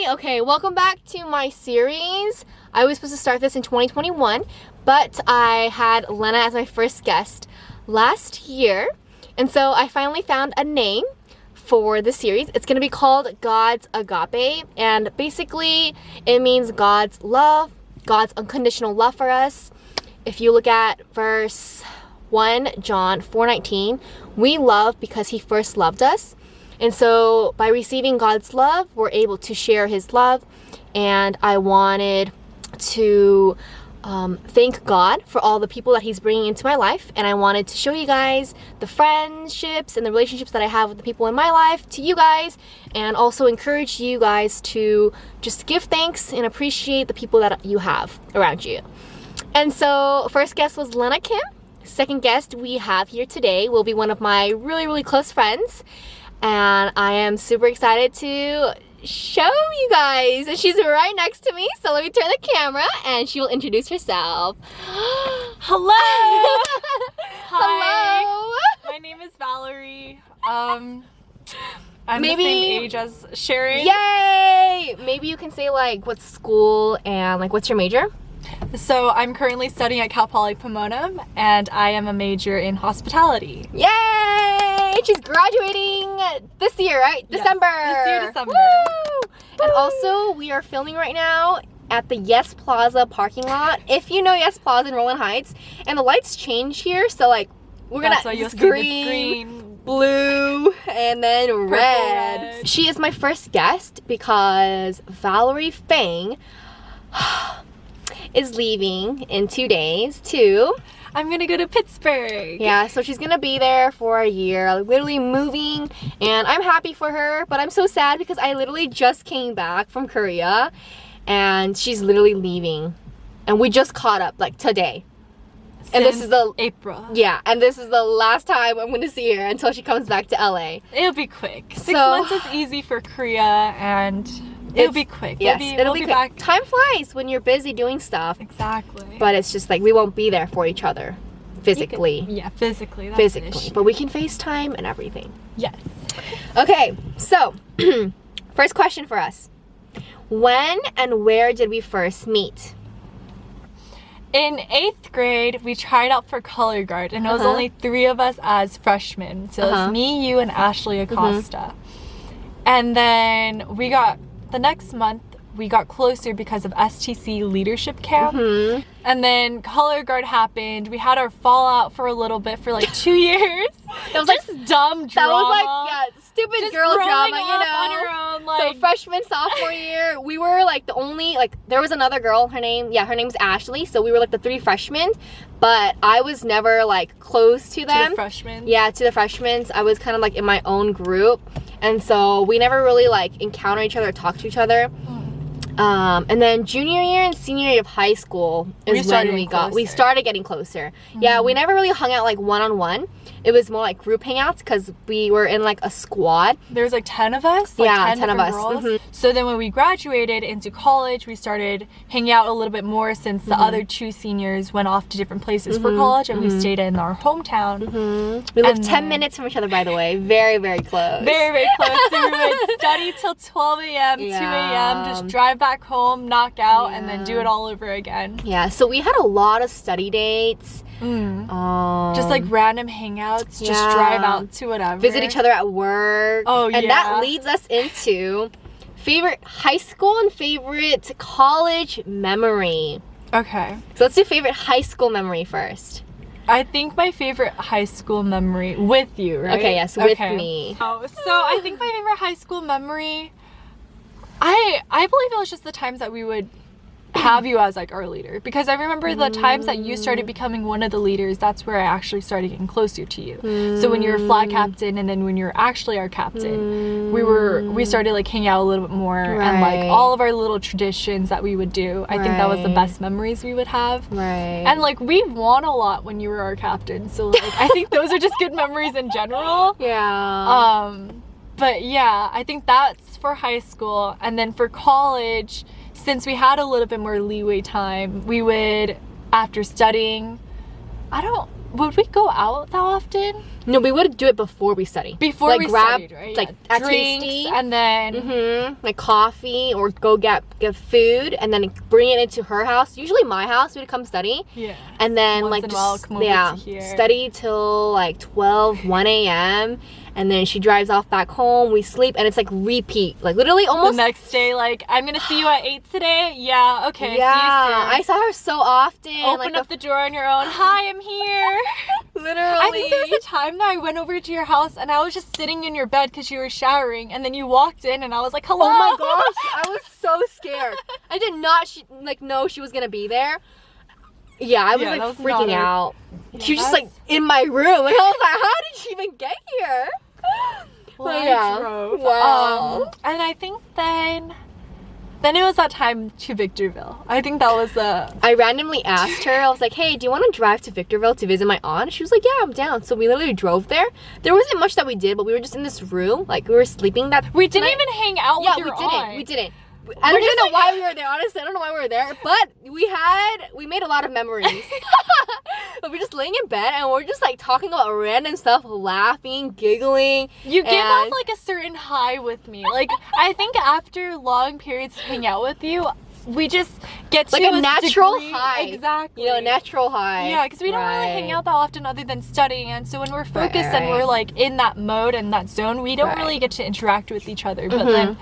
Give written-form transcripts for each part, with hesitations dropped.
Okay, welcome back to my series. I was supposed to start this in 2021, but I had Lena as my first guest last year. And so I finally found a name for the series. It's going to be called God's Agape. And basically, it means God's love, God's unconditional love for us. If you look at verse 1 John 4:19, we love because he first loved us. And so by receiving God's love, we're able to share his love. And I wanted to thank God for all the people that he's bringing into my life. And I wanted to show you guys the friendships and the relationships that I have with the people in my life to you guys. And also encourage you guys to just give thanks and appreciate the people that you have around you. And so first guest was Lena Kim. Second guest we have here today will be one of my really close friends. And I am super excited to show you guys. And she's right next to me. So let me turn the camera and she will introduce herself. Hello! Hi. Hello! My name is Valerie. I'm the same age as Sharon. Yay! Maybe you can say like what school and like what's your major? So I'm currently studying at Cal Poly Pomona and I am a major in hospitality. Yay! She's graduating this year, right? Yes, December. this year, December. Woo! Woo! And also we are filming right now at the Yes Plaza parking lot. If you know Yes Plaza in Rowland Heights, and the lights change here, so like we're That's gonna why you'll see green, blue, and then red. She is my first guest because Valerie Feng is leaving in 2 days too. I'm gonna go to Pittsburgh. Yeah, so she's gonna be there for a year, literally moving, and I'm happy for her, but I'm so sad because I literally just came back from Korea and she's literally leaving. And we just caught up like today. And this is the April. Yeah, and this is the last time I'm gonna see her until she comes back to LA. It'll be quick. 6 months is easy for Korea and it'll be quick. Yes, we'll be quick. back. Time flies when you're busy doing stuff. Exactly. But it's just like we won't be there for each other physically. Yeah, physically. That's Physically. an issue. But we can FaceTime and everything. Yes. Okay, so first question for us. When and where did we first meet? In 8th grade, we tried out for color guard, and it was only 3 of us as freshmen. So it was me, you, and Ashley Acosta. And then the next month, we got closer because of STC leadership camp. And then color guard happened. We had our fallout for a little bit for like 2 years. That was just like dumb drama. That was like, yeah, stupid just girl drama, growing you up know. on your own, like, so freshman, sophomore year, we were like the only, like, there was another girl, her name's Ashley, so we were like the 3 freshmen, but I was never like close to them. To the freshmen? Yeah, to the freshmen. I was kind of like in my own group, and so we never really like encountered each other or talked to each other. And then junior year and senior year of high school is when we started getting closer. Yeah, we never really hung out like one-on-one. It was more like group hangouts because we were in like a squad. There was like 10 of us? Like yeah, 10 of us. Girls. So then when we graduated into college, we started hanging out a little bit more since the other 2 seniors went off to different places for college, and we stayed in our hometown. We lived 10 minutes from each other, by the way. Very close. Very close. So we would study till 12 a.m., 2 a.m., just drive back home, knock out, and then do it all over again. Yeah, so we had a lot of study dates. Just like random hangouts, just drive out to whatever. Visit each other at work. Oh, yeah. And that leads us into favorite high school and favorite college memory. Okay. So let's do favorite high school memory first. I think my favorite high school memory with you, right? Okay, yes, with me. Oh, so I think my favorite high school memory, I believe it was just the times that we would have you as like our leader, because I remember the times that you started becoming one of the leaders. That's where I actually started getting closer to you. So when you were flag captain, and then when you were actually our captain, we started like hanging out a little bit more, and like all of our little traditions that we would do. I think that was the best memories we would have. And like we won a lot when you were our captain, so like I think those are just good memories in general. But yeah, I think that's for high school. And then for college, since we had a little bit more leeway time, we would, after studying, would we go out that often? No, we would do it before we study. Before like we grab, studied, right? Like Yeah. at Drinks, Tasty. and then Like coffee, or go get food and then bring it into her house. Usually my house, we'd come study. yeah. And then Once like in a while, just come over to here. study till like 1 a.m. and then she drives off back home. We sleep and it's like repeat, like literally almost the next day, like, I'm gonna see you at 8 today. Yeah, okay. yeah. See you soon. I saw her so often. Open like up the door on your own. Hi, I'm here. literally. I think there was a time that I went over to your house and I was just sitting in your bed because you were showering, and then you walked in and I was like, hello. Oh my gosh, I was so scared. I did not know she was gonna be there. Yeah, I was Yeah, like that was freaking not out. Yeah, She was just that's- like in my room. Like I was like, how did she even get here? Well, But I yeah. drove. Wow. And I think then it was that time to Victorville. I think that was the. I randomly asked her, I was like, hey, do you want to drive to Victorville to visit my aunt? She was like, yeah, I'm down. So we literally drove there. There wasn't much that we did, but we were just in this room. Like we were sleeping that We didn't night. even hang out Yeah, with your we didn't. aunt. We didn't. I don't even know why we were there. Honestly, I don't know why we were there. But we made a lot of memories. But we're just laying in bed and we're just like talking about random stuff, laughing, giggling. You give off and- like a certain high with me. Like, I think after long periods of hanging out with you, we just get to Like a natural degree. high. Exactly. You know, natural high. Yeah, because we don't really hang out that often other than studying, and so when we're focused and right. we're like in that mode and that zone, we don't Right. really get to interact with each other. But then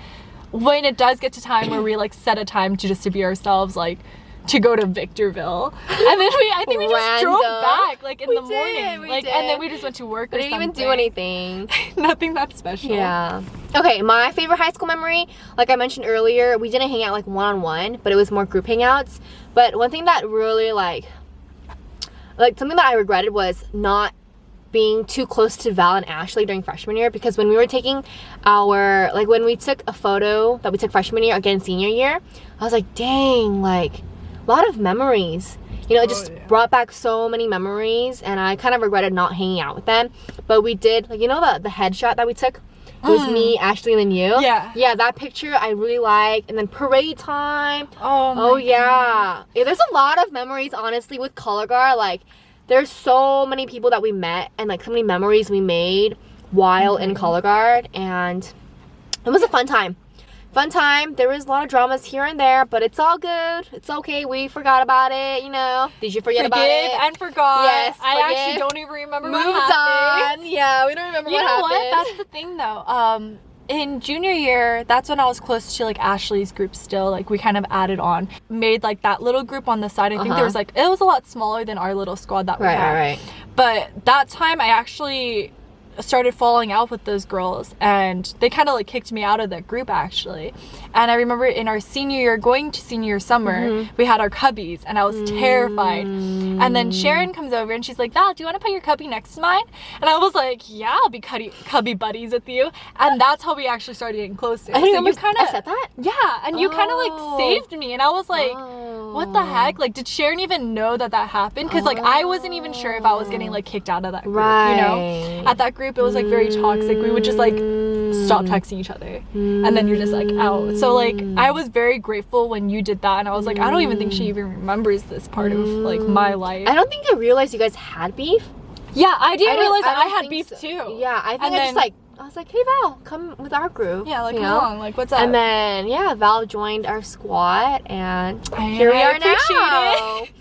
when it does get to time where we like set a time to be ourselves, like to go to Victorville, and then I think we just drove Random. back like in We the did, morning, we like, did. and then we just went to work. We or didn't even do something. anything. Nothing that special. Yeah. Okay, my favorite high school memory, like I mentioned earlier, we didn't hang out like one-on-one, but it was more group hangouts. But one thing that really like something that I regretted was not being too close to Val and Ashley during freshman year, because when we were taking when we took a photo that we took freshman year again senior year, I was like, dang, like a lot of memories. You know, it just brought back so many memories, and I kind of regretted not hanging out with them. But we did, like, you know, the headshot that we took? It was me, Ashley, and then you. Yeah. Yeah, that picture I really like. And then parade time. Oh Yeah. There's a lot of memories, honestly, with Color Guard. Like, there's so many people that we met and, like, so many memories we made while in Color Guard. And it was a fun time. There was a lot of dramas here and there, but it's all good. It's okay. We forgot about it, you know. Did you forget about it? Forgive and forgot. Yes, I forgive. actually don't even remember Moved what happened. on. Yeah, we don't remember You what know happened. what? That's the thing though. In junior year, that's when I was close to like Ashley's group still. Like we kind of added on, made like that little group on the side. I think there was like, it was a lot smaller than our little squad that we had. Right. But that time I actually started falling out with those girls, and they kind of like kicked me out of that group actually. And I remember in our senior year, going to senior year summer, we had our cubbies, and I was terrified. And then Sharon comes over and she's like, Val, do you want to put your cubby next to mine? And I was like, yeah, I'll be cubby buddies with you. And that's how we actually started getting closer. I didn't so know you kind I of said that? Yeah, and you kind of like saved me, and I was like, what the heck? Like, did Sharon even know that happened? Because like I wasn't even sure if I was getting like kicked out of that group, you know? At that group, it was like very toxic. We would just like stop texting each other, and then you're just like out. So like I was very grateful when you did that, and I was like, I don't even think she even remembers this part of like my life. I don't think I realized you guys had beef. Yeah, I didn't realize that I don't had think beef so. too. Yeah, I think And I then- just like, I was like, hey Val, come with our group. Yeah, like you come know? along, like what's up? And then Val joined our squad, and And here we I are now. appreciate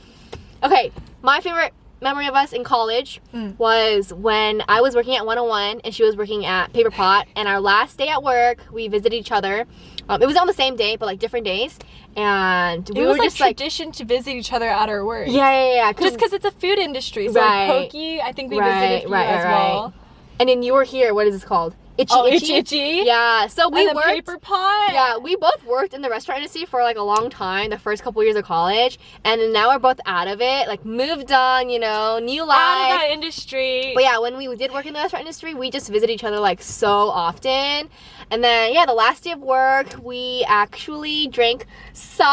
Okay, my favorite memory of us in college was when I was working at 101 and she was working at Paper Pot, and our last day at work we visited each other. It was on the same day but like different days, and we it were was like just like tradition to visit each other at our work. yeah Just because it's a food industry. So Right. like Pokey, I think we visited you as well. And then you were here, what is this called? Itchy. Yeah, so we And then worked. Paper Pot. Yeah, we both worked in the restaurant industry for like a long time, the first couple years of college, and then now we're both out of it, like moved on, you know, new life. Out of that industry. But yeah, when we did work in the restaurant industry, we just visit each other like so often. And then the last day of work, we actually drank sake,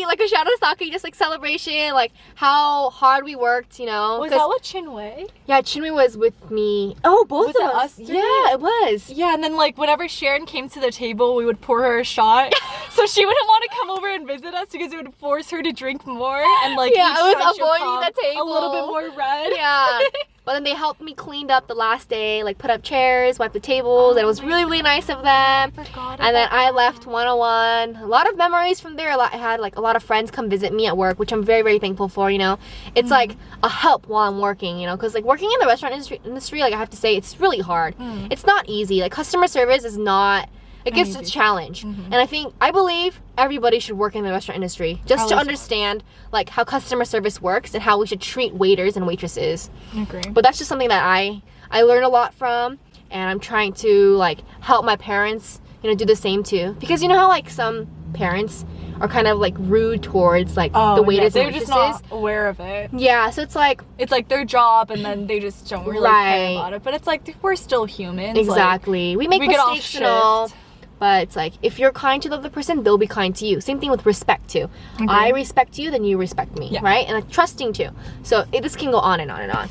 like a shot of sake, just like celebration, like how hard we worked, you know. Was 'cause- that what Chinwei? Yeah, Chinwei was with me. Oh, both Was of it us. us three? Yeah, it was. was. Yeah, and then like whenever Sharon came to the table, we would pour her a shot. So she wouldn't want to come over and visit us because it would force her to drink more and like Yeah, each I was shot she'll avoiding come the table. a little bit more red. Yeah. But then they helped me clean up the last day, like put up chairs, wipe the tables, and it was really, really nice of them. Forgot And then about I that. left 101. A lot of memories from there. I had like a lot of friends come visit me at work, which I'm very, very thankful for, you know. It's like a help while I'm working, you know, because like working in the restaurant industry, like I have to say, it's really hard. It's not easy. Like customer service is not, it gets a challenge. And I believe everybody should work in the restaurant industry just to understand like how customer service works and how we should treat waiters and waitresses. Agree. But that's just something that I learned a lot from, and I'm trying to like help my parents, you know, do the same too. Because you know how like some parents are kind of like rude towards like the waiters and they're waitresses. just not aware of it. Yeah, so it's like their job, and then they just don't really care about it. But it's like we're still humans. exactly. We make we get off mistakes and all. shift. But it's like, if you're kind to the other person, they'll be kind to you. Same thing with respect too. I respect you, then you respect me, right? And like trusting too. So this can go on and on and on.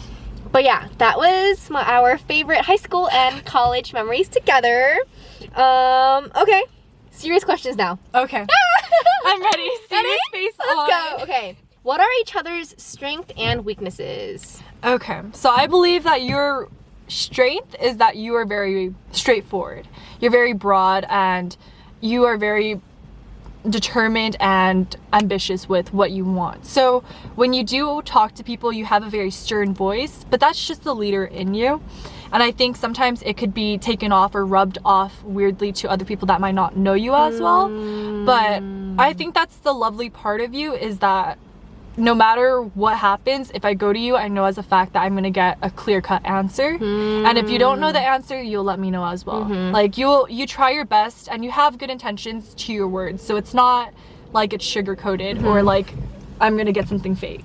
But yeah, that was our favorite high school and college memories together. Okay, serious questions now. Okay. I'm ready. Serious face on. Let's go. Okay, what are each other's strengths and weaknesses? Okay, so I believe that your strength is that you are very straightforward. You're very broad, and you are very determined and ambitious with what you want. So when you do talk to people, you have a very stern voice, but that's just the leader in you. And I think sometimes it could be taken off or rubbed off weirdly to other people that might not know you as well. But I think that's the lovely part of you, is that no matter what happens, if I go to you, I know as a fact that I'm gonna get a clear-cut answer. And if you don't know the answer, you'll let me know as well. Like you try your best, and you have good intentions to your words, so it's not like it's sugar-coated or like I'm gonna get something fake.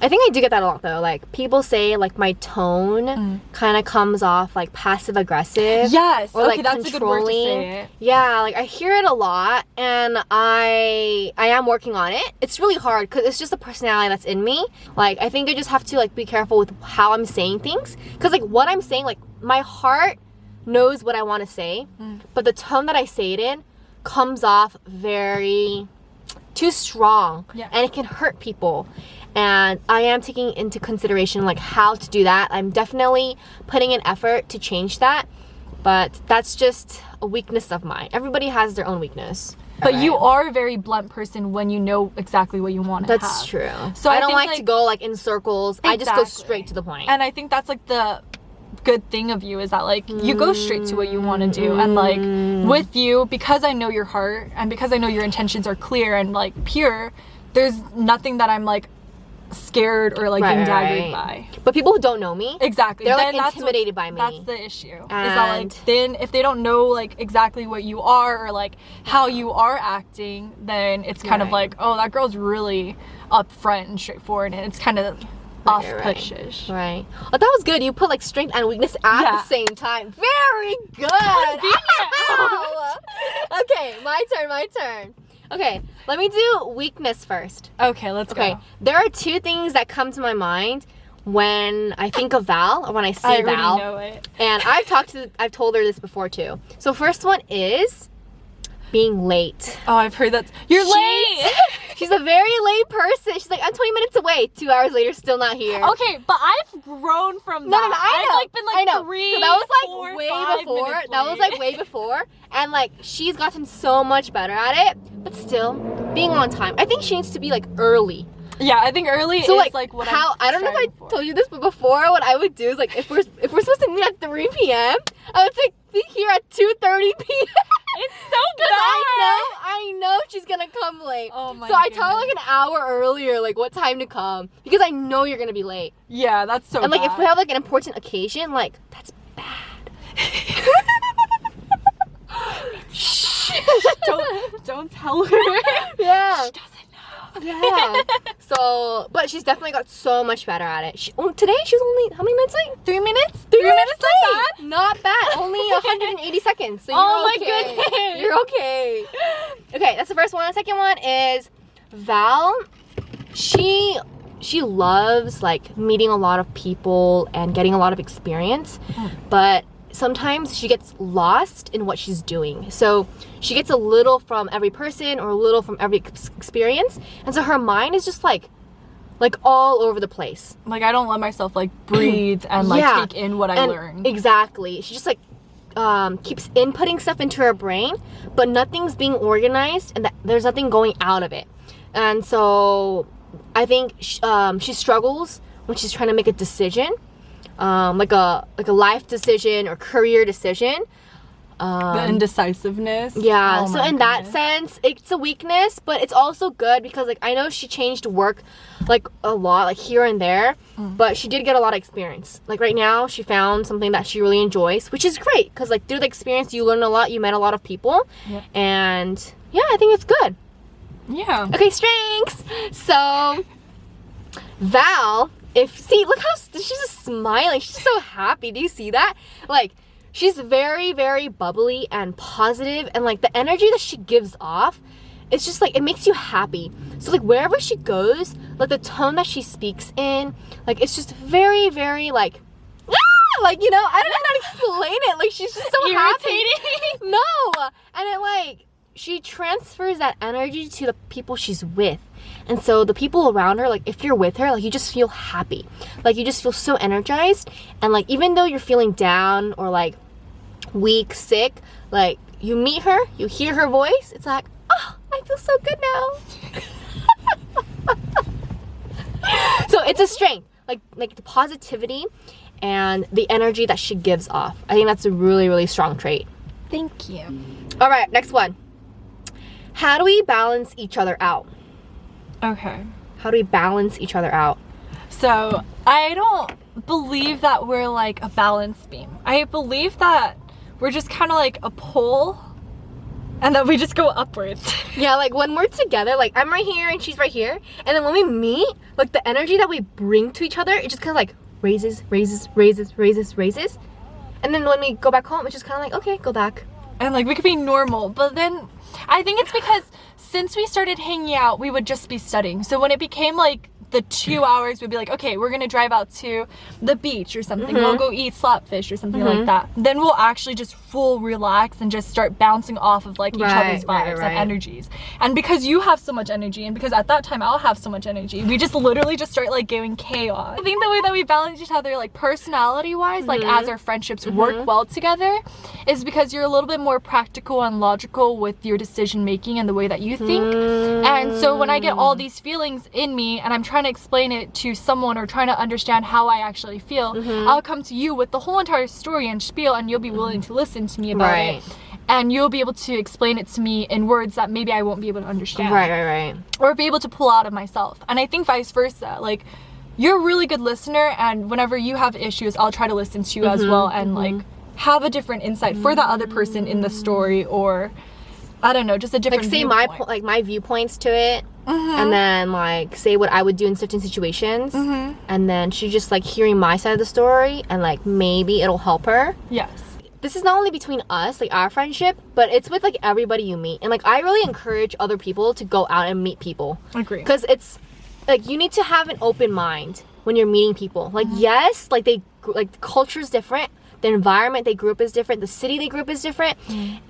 I think I do get that a lot though. Like people say like my tone kind of comes off like passive aggressive. Yes. Or Okay, like that's a good word to controlling. say it. Yeah, like I hear it a lot, and I am working on it. It's really hard because it's just a personality that's in me. Like I think I just have to like be careful with how I'm saying things, because like what I'm saying, like my heart knows what I want to say, but the tone that I say it in comes off very too strong, and it can hurt people. And I am taking into consideration like how to do that. I'm definitely putting an effort to change that, but that's just a weakness of mine. Everybody has their own weakness. But you are a very blunt person when you know exactly what you want to have. That's true. So I I don't think, like to go like in circles. I just go straight to the point. And I think that's like the good thing of you, is that like you go straight to what you want to do. And like with you, because I know your heart and because I know your intentions are clear and like pure, there's nothing that I'm like scared or like being daggered by. But people who don't know me, exactly, they're then like intimidated by me. That's the issue. Is And that like then if they don't know like exactly what you are or like how you are acting, then it's kind of like, oh, that girl's really upfront and straightforward, and it's kind of off-pushish. Right. Oh, that was good. You put like strength and weakness at the same time. Very good. Ow. Okay, my turn. Okay, let me do weakness first. Okay, let's go. There are two things that come to my mind when I think of Val, or when I see Val. I already know it. And I've told her this before too. So first one is being late. Oh, I've heard that. You're late! She's a very late person. She's like, I'm 20 minutes away. 2 hours later, still not here. Okay, but I've grown from that. No, I know. I've like been like I know. 3, so that was like 4, way 5 before. minutes That was late. like way before. And like she's gotten so much better at it. But still, being on time. I think she needs to be like early. Yeah, I think early So is like what how I'm I don't know if I striving for. told you this, but before what I would do is like if we're supposed to meet at 3 p.m. I would like be here at 2:30 p.m. It's so bad. I know she's gonna come late. Oh my So I tell her like goodness. an hour earlier, like what time to come, because I know you're gonna be late. Yeah, that's so And like bad. if we have like an important occasion, like that's bad. don't tell her. Yeah. She doesn't know. Yeah. So, but she's definitely got so much better at it. Today she's only how many minutes late? 3 minutes? 3 minutes not late. bad. Not bad. Only 180 seconds. So you're Oh my okay. goodness. You're okay. Okay, that's the first one. The second one is Val. She loves like meeting a lot of people and getting a lot of experience, but sometimes she gets lost in what she's doing. So she gets a little from every person or a little from every experience, and so her mind is just like all over the place. Like, I don't let myself like breathe and like Yeah. take in what I learn. Exactly. She just like keeps inputting stuff into her brain, but nothing's being organized, and there's nothing going out of it. And so I think she struggles when she's trying to make a decision, like a life decision or career decision. The indecisiveness. Yeah, Oh so my in that goodness. sense, it's a weakness, but it's also good because like I know she changed work like a lot, like here and there, but she did get a lot of experience. Like right now, she found something that she really enjoys, which is great because like through the experience, you learn a lot, you met a lot of people, Yep. and yeah, I think it's good. Yeah. Okay, strengths. So Val, look how she's just smiling. She's so happy. Do you see that? Like, she's very, very bubbly and positive, and like the energy that she gives off, it's just like it makes you happy. So like wherever she goes, like the tone that she speaks in, like it's just very, very like, like, you know, I don't know how to explain it. Like she's just so Irritating. happy. No, and it like she transfers that energy to the people she's with. And so the people around her, like if you're with her, like you just feel happy. Like you just feel so energized. And like even though you're feeling down or like weak, sick, like you meet her, you hear her voice, it's like, oh, I feel so good now. So it's a strength. Like the positivity and the energy that she gives off. I think that's a really, really strong trait. Thank you. All right, next one. How do we balance each other out? Okay. How do we balance each other out? So I don't believe that we're like a balance beam. I believe that we're just kind of like a pole and that we just go upwards. Yeah, like when we're together, like I'm right here and she's right here, and then when we meet, like the energy that we bring to each other, it just kind of like raises. And then when we go back home, it's just kind of like, okay, go back. And like we could be normal, but then I think it's because since we started hanging out, we would just be studying. So when it became like the 2 hours, we'd be like, okay, we're gonna drive out to the beach or something. We'll go eat slapfish or something like that. Then we'll actually just full relax and just start bouncing off of like each other's vibes and energies. And because you have so much energy, and because at that time I'll have so much energy, we just literally just start like going chaos. I think the way that we balance each other, like personality wise, like as our friendships work well together, is because you're a little bit more practical and logical with your decision making and the way that you think. And so when I get all these feelings in me and I'm trying to explain it to someone or trying to understand how I actually feel, I'll come to you with the whole entire story and spiel, and you'll be willing to listen to me about it. And you'll be able to explain it to me in words that maybe I won't be able to understand. Right. Or be able to pull out of myself. And I think vice versa. Like, you're a really good listener, and whenever you have issues, I'll try to listen to you as well and like have a different insight for that other person in the story, or I don't know, just a different Like say viewpoint. my viewpoints to it, and then like say what I would do in certain situations, and then she just like hearing my side of the story, and like maybe it'll help her. Yes. This is not only between us, like our friendship, but it's with like everybody you meet. And like I really encourage other people to go out and meet people. Agree. Because it's like you need to have an open mind when you're meeting people. Like yes, like the culture's different. The environment they grew up is different. The city they grew up is different.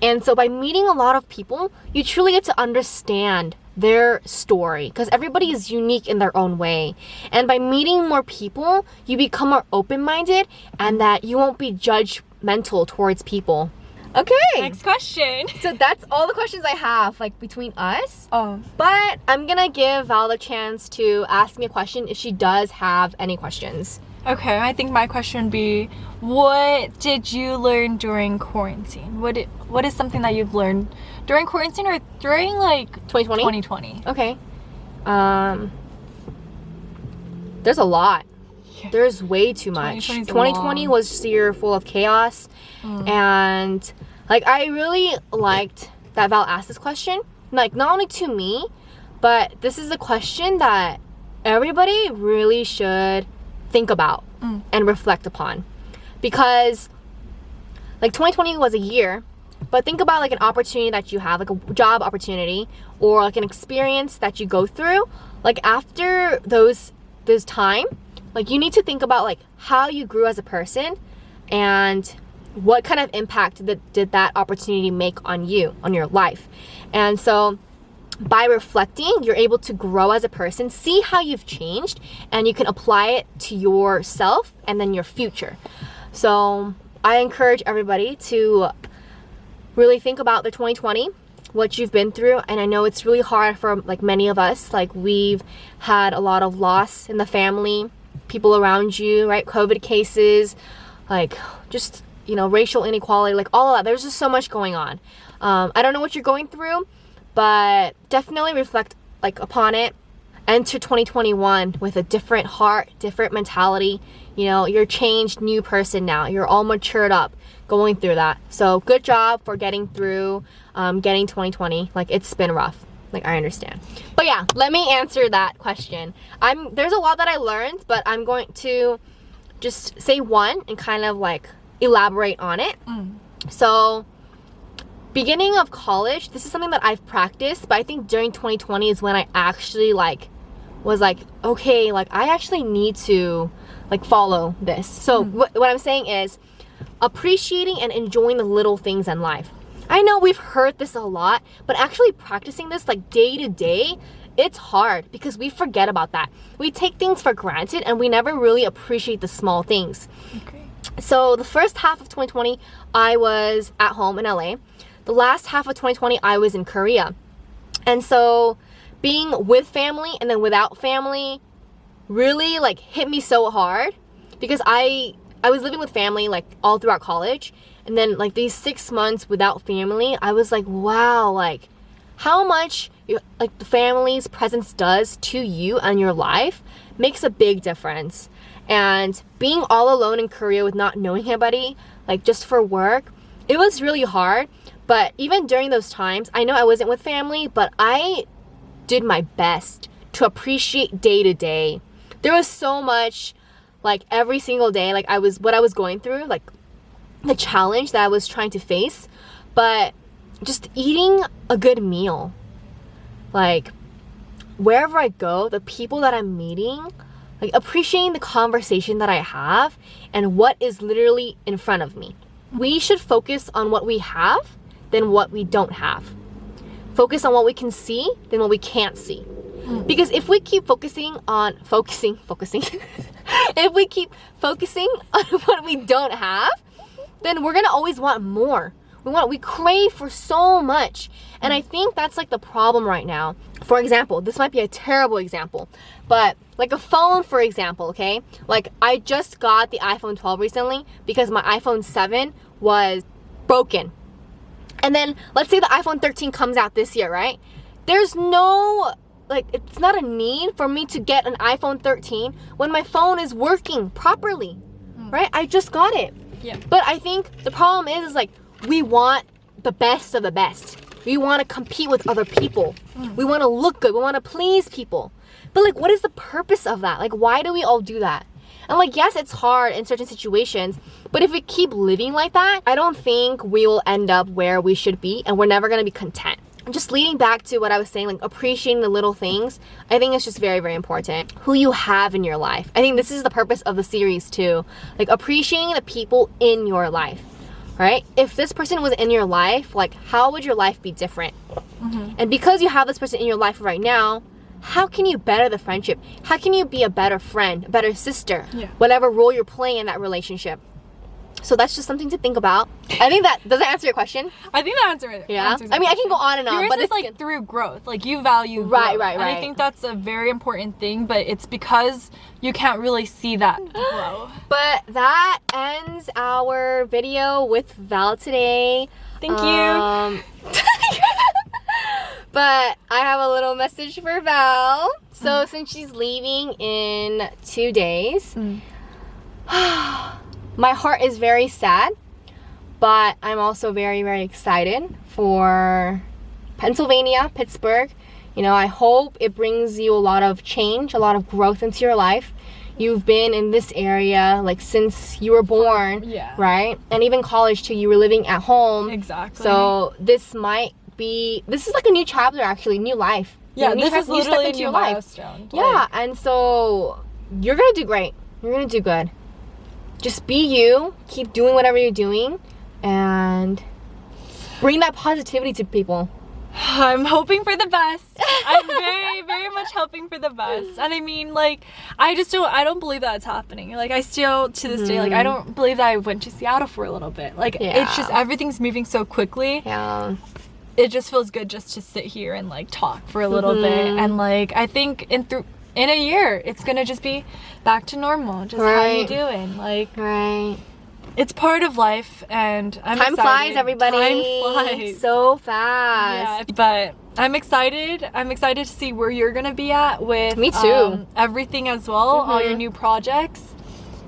And so by meeting a lot of people, you truly get to understand their story, because everybody is unique in their own way. And by meeting more people, you become more open-minded, and that you won't be judgmental towards people. Okay. Next question. So that's all the questions I have, like between us. Oh. But I'm gonna give Val the chance to ask me a question if she does have any questions. Okay, I think my question would be, what did you learn during quarantine? What is something that you've learned during quarantine or during like 2020? 2020? Okay. There's a lot. Yeah. There's way too much. 2020 's 2020 long. was just a year full of chaos. And like I really liked that Val asked this question. Like not only to me, but this is a question that everybody really should think about and reflect upon. Because like 2020 was a year, but think about like an opportunity that you have, like a job opportunity or like an experience that you go through. Like after this time, like you need to think about like how you grew as a person and what kind of impact did that opportunity make on you, on your life? And so by reflecting, you're able to grow as a person, see how you've changed, and you can apply it to yourself and then your future. So I encourage everybody to really think about the 2020, what you've been through. And I know it's really hard for like many of us, like we've had a lot of loss in the family, people around you, right? COVID cases, like just, you know, racial inequality, like all of that. There's just so much going on. I don't know what you're going through, but definitely reflect like upon it. Enter 2021 with a different heart, different mentality. You know, you're a changed new person now. You're all matured up going through that. So good job for getting through getting 2020. Like it's been rough. Like I understand. But yeah, let me answer that question. There's a lot that I learned, but I'm going to just say one and kind of like elaborate on it. So beginning of college, this is something that I've practiced, but I think during 2020 is when I actually like was like, okay, like I actually need to like follow this. So what I'm saying is appreciating and enjoying the little things in life. I know we've heard this a lot, but actually practicing this like day to day, it's hard because we forget about that. We take things for granted and we never really appreciate the small things. Okay. So the first half of 2020, I was at home in LA. The last half of 2020, I was in Korea. And so being with family and then without family really like hit me so hard because I was living with family like all throughout college. And then like these 6 months without family, I was like, wow, like how much like the family's presence does to you and your life makes a big difference. And being all alone in Korea with not knowing anybody, like just for work, it was really hard. But even during those times, I know I wasn't with family, but I did my best to appreciate day to day. There was so much, like every single day, like what I was going through, like the challenge that I was trying to face, but just eating a good meal. Like wherever I go, the people that I'm meeting, like appreciating the conversation that I have and what is literally in front of me. We should focus on what we have than what we don't have. Focus on what we can see than what we can't see. Because if we keep focusing, if we keep focusing on what we don't have, then we're gonna always want more. We crave for so much. And I think that's like the problem right now. For example, this might be a terrible example, but like a phone, for example, okay? Like I just got the iPhone 12 recently because my iPhone 7 was broken. And then let's say the iPhone 13 comes out this year, right? There's no, like, it's not a need for me to get an iPhone 13 when my phone is working properly, right? I just got it. Yeah. But I think the problem is like, we want the best of the best. We want to compete with other people. We want to look good. We want to please people. But like, what is the purpose of that? Like, why do we all do that? And like, yes, it's hard in certain situations, but if we keep living like that, I don't think we will end up where we should be, and we're never going to be content. Just leading back to what I was saying, like appreciating the little things, I think it's just very, very important. Who you have in your life. I think this is the purpose of the series too. Like appreciating the people in your life, right? If this person was in your life, like how would your life be different? And because you have this person in your life right now, how can you better the friendship? How can you be a better friend, a better sister, whatever role you're playing in that relationship? So that's just something to think about. I think that, does that answer your question? I think that answers it. Yeah. I mean, I can go on and on, Yours but is it's like through growth. Like you value growth. Right. And I think that's a very important thing, but it's because you can't really see that grow. But that ends our video with Val today. Thank you. But I have a little message for Val. So since she's leaving in 2 days, my heart is very sad, but I'm also very, very excited for Pennsylvania, Pittsburgh. You know, I hope it brings you a lot of change, a lot of growth into your life. You've been in this area like since you were born, right? And even college too, you were living at home. Exactly. So this is like a new chapter, actually, new life. Yeah, this is literally a new milestone. Yeah, and so you're gonna do great. You're gonna do good. just be you, keep doing whatever you're doing, and bring that positivity to people. I'm hoping for the best. I'm very, very much hoping for the best. And I mean, like, I don't believe that it's happening. Like, I still, to this day, like, I don't believe that I went to Seattle for a little bit. Like, it's just, everything's moving so quickly. Yeah. It just feels good just to sit here and, like, talk for a little bit. And, like, I think in a year, it's gonna just be back to normal. Just how you doing? Like, it's part of life, and I'm excited. Time flies, everybody. Time flies so fast. Yeah, but I'm excited. I'm excited to see where you're gonna be at with me too. Everything as well, all your new projects.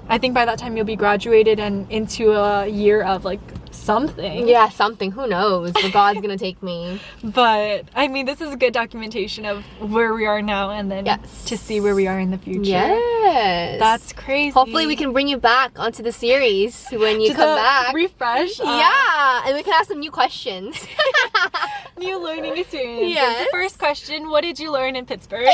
I think by that time you'll be graduated and into a year of like something. Yeah, something. Who knows where God's gonna take me. But I mean, this is a good documentation of where we are now, and then to see where we are in the future. Yes, that's crazy. Hopefully we can bring you back onto the series when you come back. Refresh. Yeah, and we can ask some new questions. New learning experiences. Yes. The first question: what did you learn in Pittsburgh?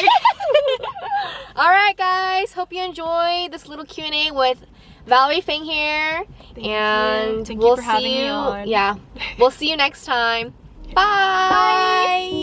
All right, guys. Hope you enjoyed this little Q&A with Valerie Feng here. Thank you for having me on. Yeah, we'll see you next time. Bye.